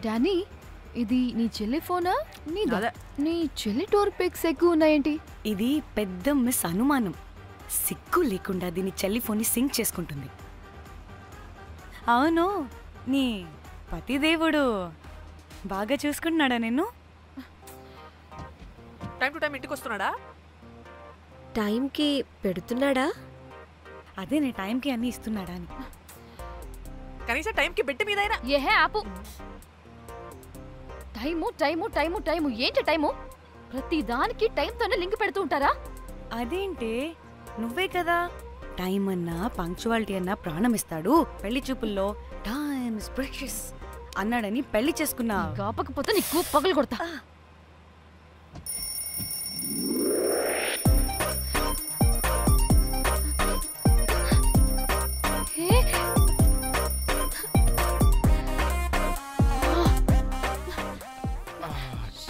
Danny, ఇది నీ చెల్లి ఫోనా? నీ చెల్లి టూర్ పిక్స్ ఎక్కువ ఉన్నాయేంటి? ఇది పెద్ద మిస్ అనుమానం. సిగ్గు లేకుండా దీని చెల్లి ఫోన్ని సింక్ చేసుకుంటుంది. అవును, నీ పతిదేవుడు బాగా చూసుకుంటున్నాడా నిన్ను? టైం టు టైం ఇంటికి వస్తున్నాడా? టైంకి పెడుతున్నాడా? అదే నీ టైంకి అన్నీ ఇస్తున్నాడా అని. కనీసం టైంకి బెట్టి మీదైనా. ఏహే ఆపు. టైము టైము టైము టైము ఏంటి టైము? ప్రతి దానికి టైంతోనే లింక్ పెడుతూ ఉంటారా? అదేంటే, నువ్వే కదా టైం అన్నా పంక్చువాలిటీ అన్నా ప్రాణం ఇస్తాడు, పెళ్లి చూపుల్లో టైమ్ ఇస్ ప్రెషియస్ అన్నాడని పెళ్లి చేసుకున్నా. కాపకపోతే నీకు పగలు కొడతా.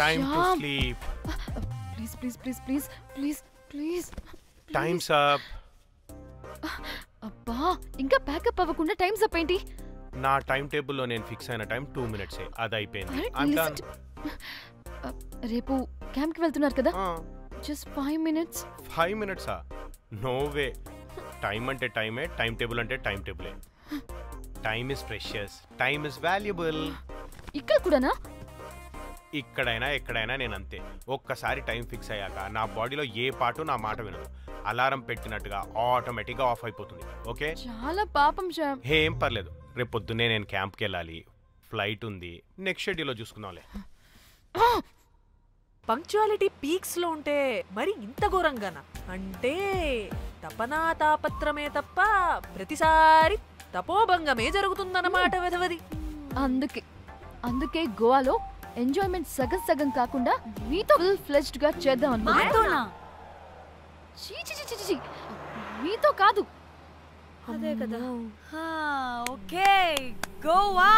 Time to sleep. Please. Time's up. అబ్బా, ఇంకా ప్యాకప్ అవ్వకుండా టైమ్స్ అప్ ఏంటి? నా టైం టేబుల్లో నేను ఫిక్స్ అయిన టైం 2 minutes. అది అయిపోయింది. రేపు క్యాంప్కి వెళ్తున్నారు కదా? Just 5 minutes. 5 minutes? No way. Time అంటే టైమే, టైం టేబుల్ అంటే టైం టేబులే. Time is precious, time is valuable. ఇక్కడ కూడానా? ఇక్కడైనా ఎక్కడైనా నేను అంతే. ఒక్కసారి టైం ఫిక్స్ అయ్యాక నా బాడీలో ఏ పాటు నా మాట వినదు. అలారం పెట్టినట్టుగా ఆటోమేటిక్గా ఆఫ్ అయిపోతుంది. ఓకే, చాలా పాపం శ్యామ్. ఏం పర్లేదు, రేపు పొద్దున్నే నేను క్యాంప్కి వెళ్ళాలి, ఫ్లైట్ ఉంది. నెక్స్ట్ షెడ్యూల్లో చూసుకుందాంలే. పంక్చువాలిటీ పీక్స్ లో ఉంటే మరి ఇంత ఘోరంగానా? అంటే తపనా తాపత్రమే తప్ప ప్రతిసారి తపోభంగమే జరుగుతుందన్నమాట వెధవది. అందుకే గోవాలో ఎంజాయ్మెంట్ సగం సగం కాకుండా మీతో ఫుల్ ఫ్లెజ్డ్ గా చేద్దాం అనుకున్నా. మీతో కాదు. అదే కదా. ఓకే, గోవా.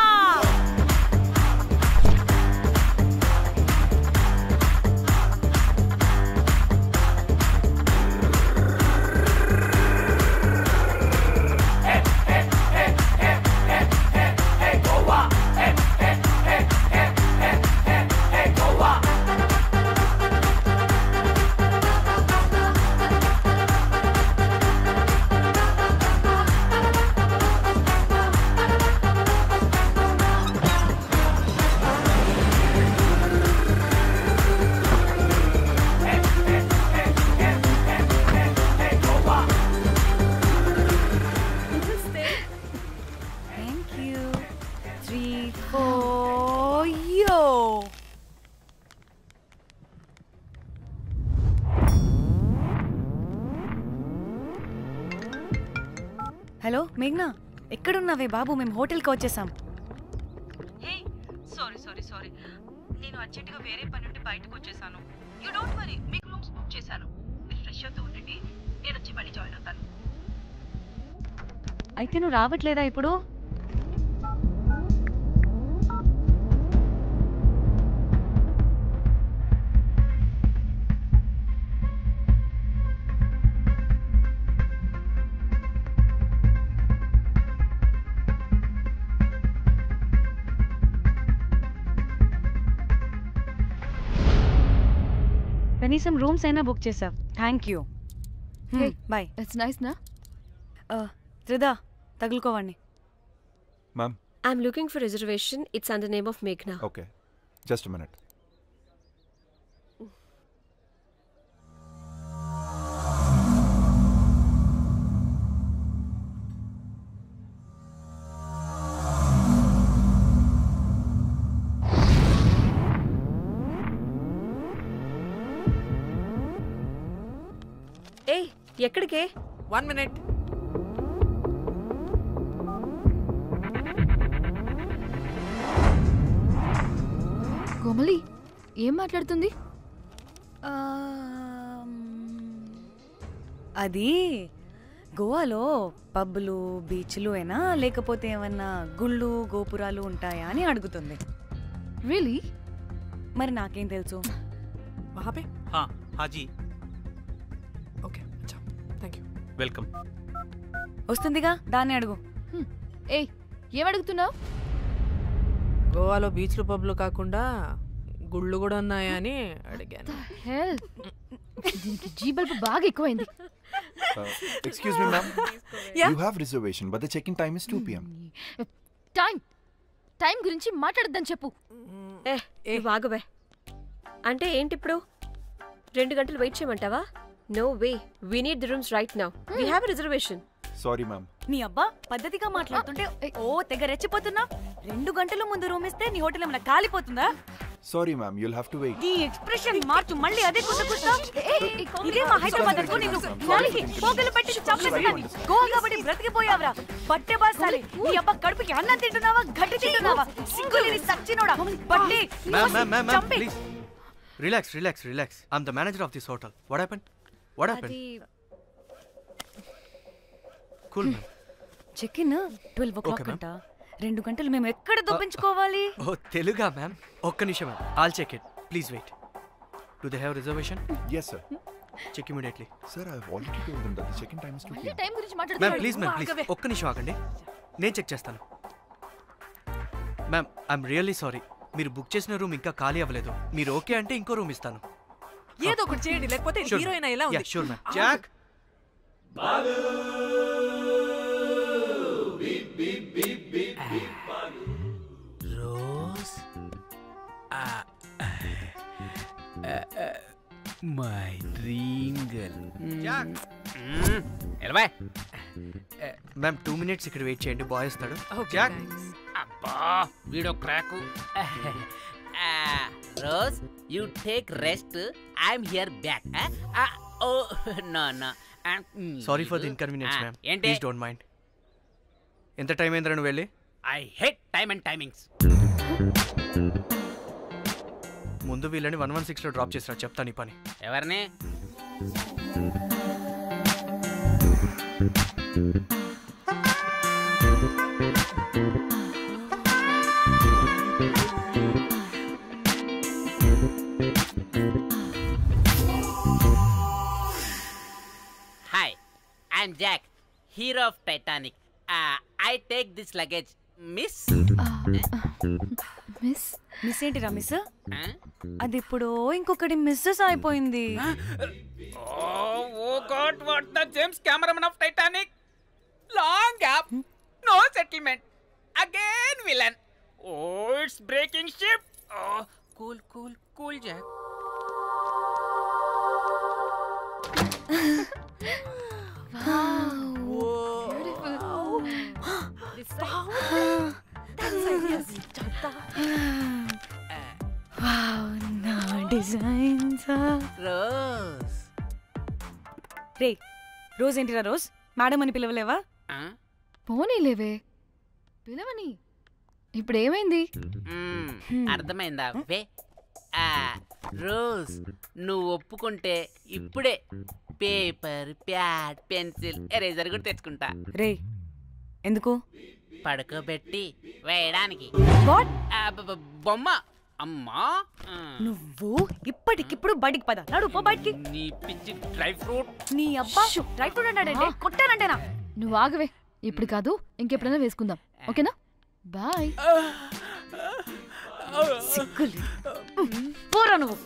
హలో మేఘ్నా, ఎక్కడున్నావే బాబు? మేము హోటల్కి వచ్చేసాం. సారీ, నేను అర్జెంటుగా వేరే పని నుండి బయటకు వచ్చేసాను. యూ డోంట్ వరీ, మీకు రూమ్స్ బుక్ చేశాను. మీరు ఫ్రెష్ అవుతూ ఉండండి, నేను వచ్చి మళ్ళీ జాయిన్ అవుతాను. అయితే నువ్వు రావట్లేదా ఇప్పుడు? కనీసం రూమ్స్ అయినా బుక్ చేసావు. Thank you. Bye. It's nice నా? త్రిదా, తగులుకోవండి. Ma'am. I'm looking for reservation. It's under name of Meghna. Okay. Just a minute. Hey, ఎక్కడికే? 1 minute. కోమలి ఏం మాట్లాడుతుంది? అది గోవాలో పబ్బులు బీచ్లు అయినా లేకపోతే ఏమన్నా గుళ్ళు గోపురాలు ఉంటాయా అని అడుగుతుంది. రియలీ? మరి నాకేం తెలుసు? वहाँ पे? हाँ जी. ओके, अच्छा, थैंक यू. वेलकम. వస్తుందిగా, దాన్ని అడుగు. ఏయ్, ఏం అడుగుతున్నావు? గోవాలో బీచ్లు పబ్లు కాకుండా గుళ్ళు కూడా ఉన్నాయా అని అడిగాను. హెల్ దీనికి జీ బల్బ్ బాగా ఎక్కువైంది. Excuse me, ma'am. Yeah. You have reservation, but the check-in time is 2 p.m. Time గురించి మాట్లాడద్దని చెప్పు. వాగవే. అంటే ఏంటి ఇప్పుడు 2 గంటలు వెయిట్ చేయమంటావా? No way, we need the rooms right now. We have a reservation. Sorry, ma'am. నీ అబ్బా పద్ధతిగా మాట్లాడుతుంటే తెగ రెచ్చిపోతున్నా. 2 గంటల ముందు రూమ్ ఇస్తే నీ హోటల్ ఏమైనా కాలిపోతుందా? Sorry, ma'am. You'll have to wait. నీ ఎక్స్ప్రెషన్ మార్చు, మళ్ళీ అదే కుట్టుకుస్తా. ఇదే మా హైదరాబాద్ అనుకో. నిన్ను నాలికి పోగలు పెట్టి చంపేస్తాను. గోవా కాబట్టి బ్రతికిపోయావరా బట్టే బాసాలి. నీ అబ్బా కడుపుకి అన్నం తింటున్నావా, గడ్డి తింటున్నావా? సింగులేని సచ్చినోడా బట్టే. Ma'am, please. Relax. I'm the manager of this hotel. What happened? Cool, ma'am. Check in 12 o'clock Okay, ma'am. అంట. 2 గంటలు మేము ఎక్కడ దొప్పించుకోవాలి? Oh, Teluga, ma'am. ఒక్క నిమిషం, ma'am. I'll check it. Please wait. Do they have reservation? Yes, sir. Check immediately. Sir, I've already told them that the check-in time is 2 p.m. Time గురించి Ma'am, మాట్లాడుతున్నాడు. please. ఒక్క నిమిషం ఆగండి. నేను check చేస్తాను. Ma'am, I'm really sorry. మీరు book చేసిన room ఇంకా ఖాళీ అవ్వలేదు. మీరు ఓకే అంటే ఇంకో రూమ్ ఇస్తాను. ఏదో ఒకటి చేయండి, లేకపోతే హీరోయిన్ ఎలా ఉంది? Sure ma'am. Jack, Rose my dream girl. Jack. ఎలవా మ్యామ్ 2 minutes ఇక్కడ వెయిట్ చేయండి. బాయ్ వస్తాడు. Okay, Jack. thanks. అబ్బా వీడో crack. Rose you take rest, I'm here back. Oh no sorry for the inconvenience ma'am. ఏంటి? Please don't mind. ఎంత time అయిందిరా నువ్వు వెళ్ళి? I hate time and timings. ముందు వీళ్ళని 116లో డ్రాప్ చేసినా చెప్తాను ఈ పని. ఎవరిని? Hi, I'm Jack, hero of Titanic. I take this luggage miss. Miss ఏంటిరా మిస్? అది ఇప్పుడు ఇంకొకటి మిస్సెస్ అయిపోయింది. Oh God, what the James Cameron of Titanic? Long gap, no settlement, again villain. Oh, it's breaking ship. Oh, cool, Jack. Rose. Ray rose ఏంటిరా rose? Madam అని పిలవలేవా? పోనీలేవే, పిలవని. ఇప్పుడు ఏమైంది? అర్థమైందా? వే రోజ్, నువ్వు ఒప్పుకుంటే ఇప్పుడే పేపర్, ప్యాడ్, పెన్సిల్, ఎరేజర్ కూడా తెచ్చుకుంటా. రే ఎందుకు? పడుకోబెట్టి వేయడానికి. వాట్? బొమ్మ. అమ్మా, నువ్వు ఇప్పటికిప్పుడు బయటికి పద. నడు పో బయటికి. నీ పిచ్చి డ్రై ఫ్రూట్. నీ అబ్బా డ్రై ఫ్రూట్ అన్నాడంటే కొట్టానంటేనా? నువ్వు ఆగవే, ఇప్పుడు కాదు ఇంకెప్పుడైనా వేసుకుందాం, ఓకేనా? బాయ్. సిగ్గులు పోరా నువ్వు.